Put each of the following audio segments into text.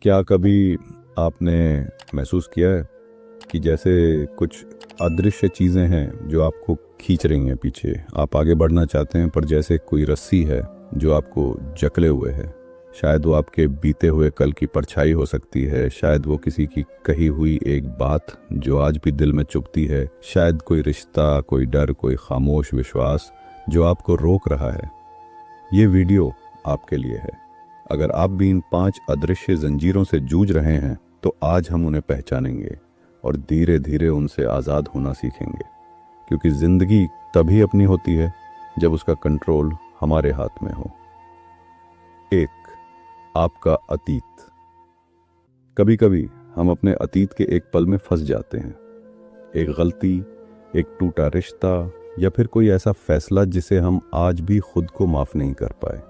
क्या कभी आपने महसूस किया है कि जैसे कुछ अदृश्य चीज़ें हैं जो आपको खींच रही हैं पीछे, आप आगे बढ़ना चाहते हैं पर जैसे कोई रस्सी है जो आपको जकड़े हुए है। शायद वो आपके बीते हुए कल की परछाई हो सकती है, शायद वो किसी की कही हुई एक बात जो आज भी दिल में चुभती है, शायद कोई रिश्ता, कोई डर, कोई खामोश विश्वास जो आपको रोक रहा है। ये वीडियो आपके लिए है। अगर आप भी इन 5 अदृश्य जंजीरों से जूझ रहे हैं तो आज हम उन्हें पहचानेंगे और धीरे धीरे उनसे आज़ाद होना सीखेंगे, क्योंकि ज़िंदगी तभी अपनी होती है जब उसका कंट्रोल हमारे हाथ में हो। 1. आपका अतीत। कभी कभी हम अपने अतीत के एक पल में फंस जाते हैं। एक गलती, एक टूटा रिश्ता या फिर कोई ऐसा फैसला जिसे हम आज भी खुद को माफ़ नहीं कर पाए।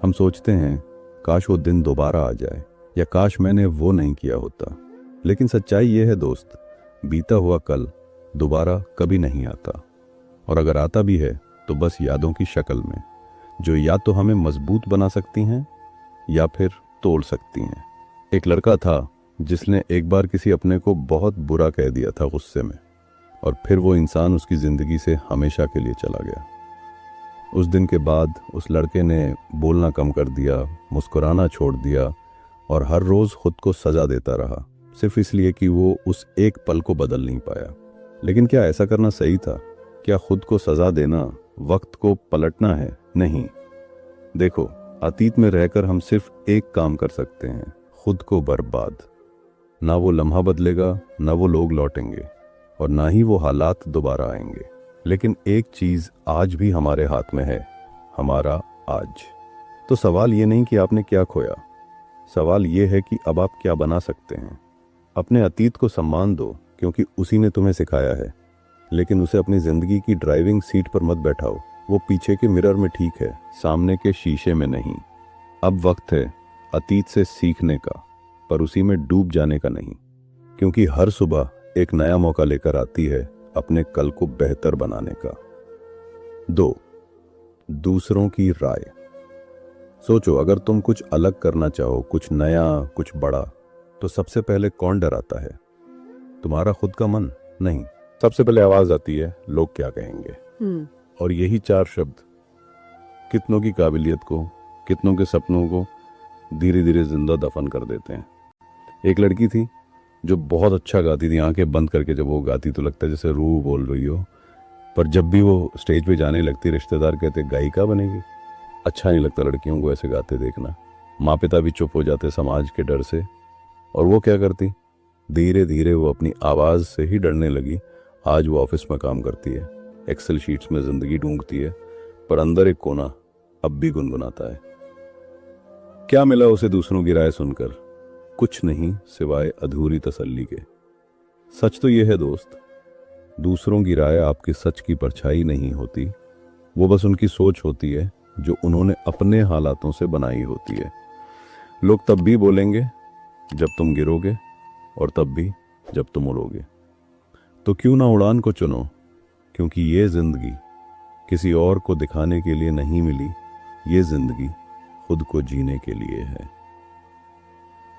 हम सोचते हैं काश वो दिन दोबारा आ जाए या काश मैंने वो नहीं किया होता। लेकिन सच्चाई ये है दोस्त, बीता हुआ कल दोबारा कभी नहीं आता, और अगर आता भी है तो बस यादों की शक्ल में, जो या तो हमें मजबूत बना सकती हैं या फिर तोड़ सकती हैं। एक लड़का था जिसने एक बार किसी अपने को बहुत बुरा कह दिया था गुस्से में, और फिर वो इंसान उसकी ज़िंदगी से हमेशा के लिए चला गया। उस दिन के बाद उस लड़के ने बोलना कम कर दिया, मुस्कुराना छोड़ दिया और हर रोज़ खुद को सज़ा देता रहा, सिर्फ इसलिए कि वो उस एक पल को बदल नहीं पाया। लेकिन क्या ऐसा करना सही था? क्या खुद को सज़ा देना वक्त को पलटना है? नहीं। देखो, अतीत में रहकर हम सिर्फ एक काम कर सकते हैं, खुद को बर्बाद। ना वो लम्हा बदलेगा, ना वो लोग लौटेंगे और ना ही वो हालात दोबारा आएंगे। लेकिन एक चीज़ आज भी हमारे हाथ में है, हमारा आज। तो सवाल ये नहीं कि आपने क्या खोया, सवाल ये है कि अब आप क्या बना सकते हैं। अपने अतीत को सम्मान दो, क्योंकि उसी ने तुम्हें सिखाया है, लेकिन उसे अपनी ज़िंदगी की ड्राइविंग सीट पर मत बैठाओ। वो पीछे के मिरर में ठीक है, सामने के शीशे में नहीं। अब वक्त है अतीत से सीखने का, पर उसी में डूब जाने का नहीं, क्योंकि हर सुबह एक नया मौका लेकर आती है अपने कल को बेहतर बनाने का। 2. दूसरों की राय। सोचो, अगर तुम कुछ अलग करना चाहो, कुछ नया, कुछ बड़ा, तो सबसे पहले कौन डराता है? तुम्हारा खुद का मन? नहीं, सबसे पहले आवाज आती है, लोग क्या कहेंगे। और यही 4 शब्द कितनों की काबिलियत को, कितनों के सपनों को धीरे धीरे जिंदा दफन कर देते हैं। एक लड़की थी जो बहुत अच्छा गाती थी, आंखें बंद करके जब वो गाती तो लगता है जैसे रूह बोल रही हो, पर जब भी वो स्टेज पे जाने लगती रिश्तेदार कहते गायिका बनेगी। अच्छा नहीं लगता लड़कियों को ऐसे गाते देखना। माँ पिता भी चुप हो जाते समाज के डर से, और वो क्या करती, धीरे धीरे वो अपनी आवाज़ से ही डरने लगी। आज वो ऑफिस में काम करती है, एक्सेल शीट्स में ज़िंदगी ढूंढती है, पर अंदर एक कोना अब भी गुनगुनाता है। क्या मिला उसे दूसरों की राय सुनकर? कुछ नहीं सिवाय अधूरी तसल्ली के। सच तो यह है दोस्त, दूसरों की राय आपके सच की परछाई नहीं होती, वो बस उनकी सोच होती है जो उन्होंने अपने हालातों से बनाई होती है। लोग तब भी बोलेंगे जब तुम गिरोगे, और तब भी जब तुम उड़ोगे। तो क्यों ना उड़ान को चुनो, क्योंकि ये जिंदगी किसी और को दिखाने के लिए नहीं मिली, ये जिंदगी खुद को जीने के लिए है।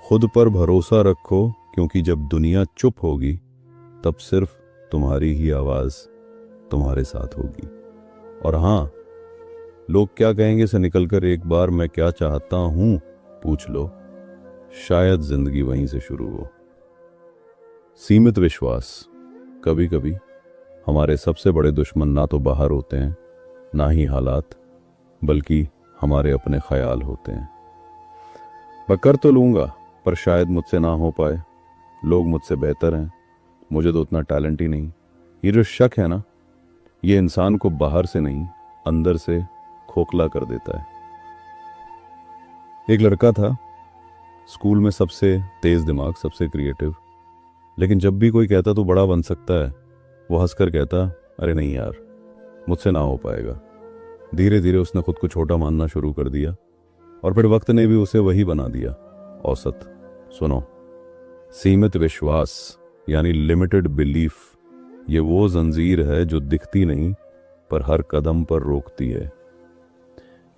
खुद पर भरोसा रखो, क्योंकि जब दुनिया चुप होगी तब सिर्फ तुम्हारी ही आवाज तुम्हारे साथ होगी। और हाँ, लोग क्या कहेंगे से निकलकर एक बार मैं क्या चाहता हूं पूछ लो, शायद जिंदगी वहीं से शुरू हो। सीमित विश्वास। कभी कभी हमारे सबसे बड़े दुश्मन ना तो बाहर होते हैं, ना ही हालात, बल्कि हमारे अपने ख्याल होते हैं। मैं कर तो लूंगा, पर शायद मुझसे ना हो पाए। लोग मुझसे बेहतर हैं, मुझे तो उतना टैलेंट ही नहीं। ये जो शक है ना, ये इंसान को बाहर से नहीं, अंदर से खोखला कर देता है। एक लड़का था, स्कूल में सबसे तेज दिमाग, सबसे क्रिएटिव, लेकिन जब भी कोई कहता तू बड़ा बन सकता है, वो हंसकर कहता अरे नहीं यार, मुझसे ना हो पाएगा। धीरे धीरे उसने खुद को छोटा मानना शुरू कर दिया, और फिर वक्त ने भी उसे वही बना दिया, औसत। सुनो, सीमित विश्वास यानी लिमिटेड बिलीफ, ये वो जंजीर है जो दिखती नहीं पर हर कदम पर रोकती है।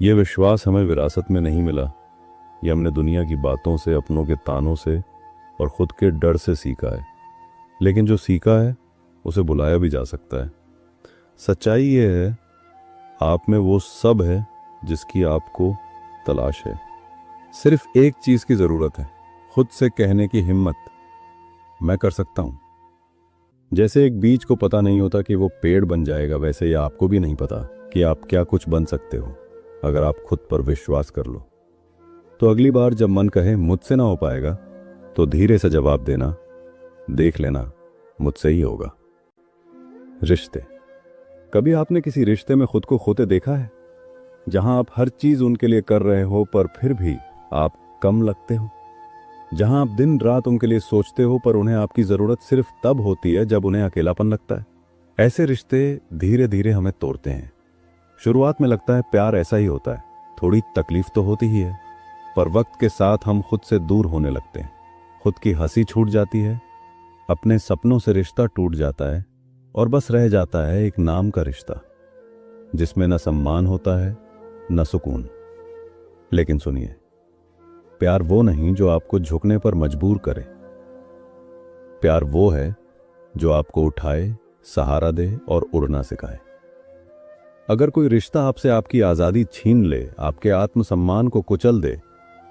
ये विश्वास हमें विरासत में नहीं मिला, ये हमने दुनिया की बातों से, अपनों के तानों से और खुद के डर से सीखा है। लेकिन जो सीखा है उसे बुलाया भी जा सकता है। सच्चाई ये है, आप में वो सब है जिसकी आपको तलाश है। सिर्फ एक चीज की जरूरत है, खुद से कहने की हिम्मत, मैं कर सकता हूं। जैसे एक बीज को पता नहीं होता कि वो पेड़ बन जाएगा, वैसे ही आपको भी नहीं पता कि आप क्या कुछ बन सकते हो अगर आप खुद पर विश्वास कर लो। तो अगली बार जब मन कहे मुझसे ना हो पाएगा, तो धीरे से जवाब देना, देख लेना मुझसे ही होगा। रिश्ते। कभी आपने किसी रिश्ते में खुद को खोते देखा है, जहां आप हर चीज उनके लिए कर रहे हो पर फिर भी आप कम लगते हो? जहां आप दिन रात उनके लिए सोचते हो पर उन्हें आपकी जरूरत सिर्फ तब होती है जब उन्हें अकेलापन लगता है। ऐसे रिश्ते धीरे धीरे हमें तोड़ते हैं। शुरुआत में लगता है प्यार ऐसा ही होता है, थोड़ी तकलीफ तो होती ही है, पर वक्त के साथ हम खुद से दूर होने लगते हैं। खुद की हंसी छूट जाती है, अपने सपनों से रिश्ता टूट जाता है और बस रह जाता है एक नाम का रिश्ता, जिसमें न सम्मान होता है न सुकून। लेकिन सुनिए, प्यार वो नहीं जो आपको झुकने पर मजबूर करे। प्यार वो है जो आपको उठाए, सहारा दे और उड़ना सिखाए। अगर कोई रिश्ता आपसे आपकी आजादी छीन ले, आपके आत्मसम्मान को कुचल दे,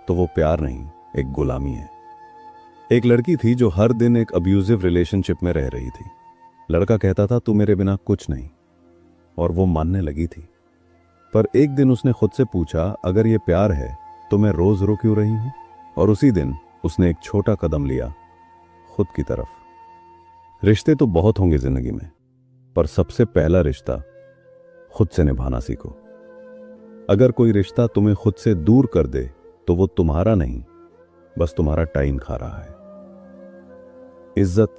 तो वो प्यार नहीं, एक गुलामी है। एक लड़की थी जो हर दिन एक अब्यूजिव रिलेशनशिप में रह रही थी। लड़का कहता था तू मेरे बिना कुछ नहीं, और वो मानने लगी थी। पर एक दिन उसने खुद से पूछा, अगर ये प्यार है तो मैं रोज रो क्यों रही हूं? और उसी दिन उसने एक छोटा कदम लिया खुद की तरफ। रिश्ते तो बहुत होंगे जिंदगी में, पर सबसे पहला रिश्ता खुद से निभाना सीखो। अगर कोई रिश्ता तुम्हें खुद से दूर कर दे, तो वो तुम्हारा नहीं, बस तुम्हारा टाइम खा रहा है। इज्जत,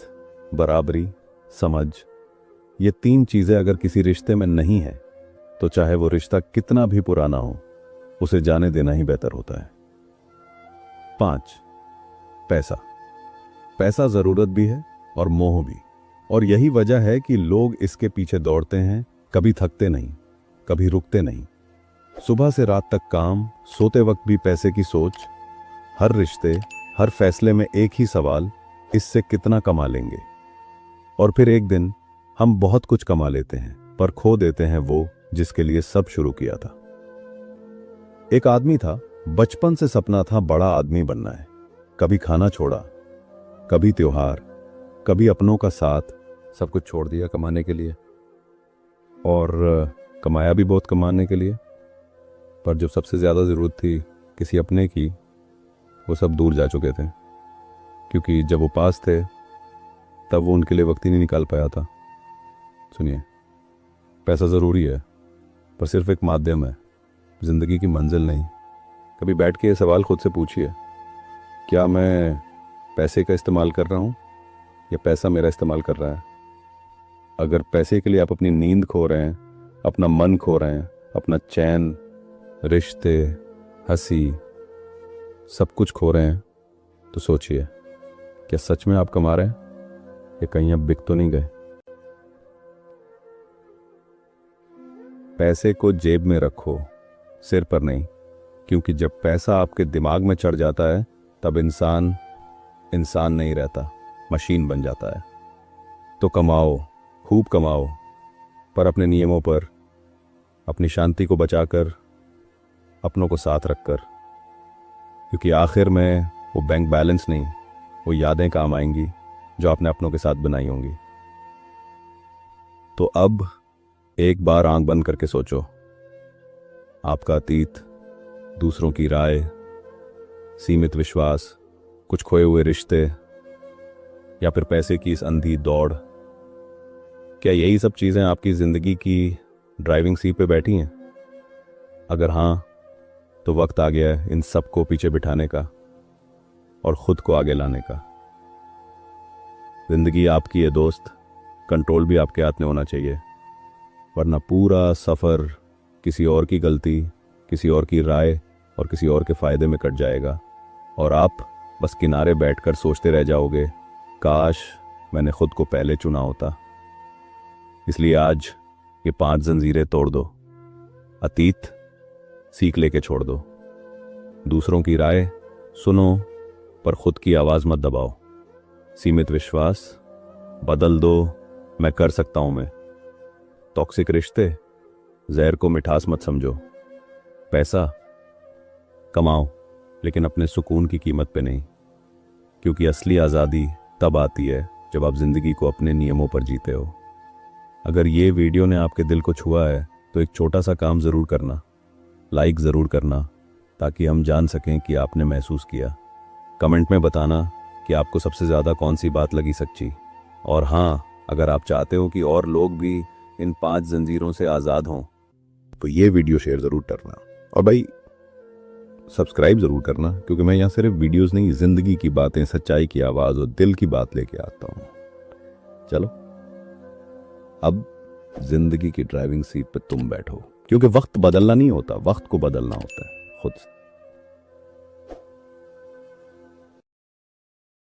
बराबरी, समझ, ये 3 चीजें अगर किसी रिश्ते में नहीं है, तो चाहे वो रिश्ता कितना भी पुराना हो, उसे जाने देना ही बेहतर होता है। 5, पैसा। पैसा जरूरत भी है और मोह भी, और यही वजह है कि लोग इसके पीछे दौड़ते हैं, कभी थकते नहीं, कभी रुकते नहीं। सुबह से रात तक काम, सोते वक्त भी पैसे की सोच। हर रिश्ते, हर फैसले में एक ही सवाल, इससे कितना कमा लेंगे? और फिर एक दिन हम बहुत कुछ कमा लेते हैं, पर खो देते हैं वो जिसके लिए सब शुरू किया था। एक आदमी था, बचपन से सपना था बड़ा आदमी बनना है। कभी खाना छोड़ा, कभी त्योहार, कभी अपनों का साथ, सब कुछ छोड़ दिया कमाने के लिए, और कमाया भी बहुत कमाने के लिए। पर जो सबसे ज्यादा जरूरत थी किसी अपने की, वो सब दूर जा चुके थे, क्योंकि जब वो पास थे तब वो उनके लिए वक्त ही नहीं निकाल पाया था। सुनिए, पैसा ज़रूरी है, पर सिर्फ एक माध्यम है, ज़िंदगी की मंजिल नहीं। कभी बैठ के ये सवाल खुद से पूछिए, क्या मैं पैसे का इस्तेमाल कर रहा हूँ या पैसा मेरा इस्तेमाल कर रहा है? अगर पैसे के लिए आप अपनी नींद खो रहे हैं, अपना मन खो रहे हैं, अपना चैन, रिश्ते, हंसी, सब कुछ खो रहे हैं, तो सोचिए, क्या सच में आप कमा रहे हैं या कहीं आप बिक तो नहीं गए? पैसे को जेब में रखो, सिर पर नहीं, क्योंकि जब पैसा आपके दिमाग में चढ़ जाता है, तब इंसान इंसान नहीं रहता, मशीन बन जाता है। तो कमाओ, खूब कमाओ, पर अपने नियमों पर, अपनी शांति को बचाकर, अपनों को साथ रखकर, क्योंकि आखिर में वो बैंक बैलेंस नहीं, वो यादें काम आएंगी जो आपने अपनों के साथ बनाई होंगी। तो अब एक बार आंख बंद करके सोचो, आपका अतीत, दूसरों की राय, सीमित विश्वास, कुछ खोए हुए रिश्ते, या फिर पैसे की इस अंधी दौड़, क्या यही सब चीजें आपकी जिंदगी की ड्राइविंग सीट पे बैठी हैं? अगर हाँ, तो वक्त आ गया है इन सब को पीछे बिठाने का और खुद को आगे लाने का। जिंदगी आपकी है दोस्त, कंट्रोल भी आपके हाथ में होना चाहिए, वरना पूरा सफर किसी और की गलती, किसी और की राय और किसी और के फायदे में कट जाएगा, और आप बस किनारे बैठकर सोचते रह जाओगे, काश मैंने खुद को पहले चुना होता। इसलिए आज ये 5 जंजीरें तोड़ दो, अतीत सीख लेके छोड़ दो, दूसरों की राय सुनो, पर खुद की आवाज मत दबाओ। सीमित विश्वास, बदल दो, मैं कर सकता हूं मैं। टॉक्सिक रिश्ते, जहर को मिठास मत समझो। पैसा कमाओ, लेकिन अपने सुकून की कीमत पे नहीं, क्योंकि असली आज़ादी तब आती है जब आप जिंदगी को अपने नियमों पर जीते हो। अगर ये वीडियो ने आपके दिल को छुआ है तो एक छोटा सा काम ज़रूर करना, लाइक ज़रूर करना, ताकि हम जान सकें कि आपने महसूस किया। कमेंट में बताना कि आपको सबसे ज़्यादा कौन सी बात लगी सच्ची। और हाँ, अगर आप चाहते हो कि और लोग भी इन 5 जंजीरों से आज़ाद हों तो ये वीडियो शेयर ज़रूर करना। और भाई सब्सक्राइब ज़रूर करना, क्योंकि मैं यहाँ सिर्फ वीडियोस नहीं, ज़िंदगी की बातें, सच्चाई की आवाज़ और दिल की बात लेके आता हूँ। चलो अब जिंदगी की ड्राइविंग सीट पे तुम बैठो, क्योंकि वक्त बदलना नहीं होता, वक्त को बदलना होता है खुद से।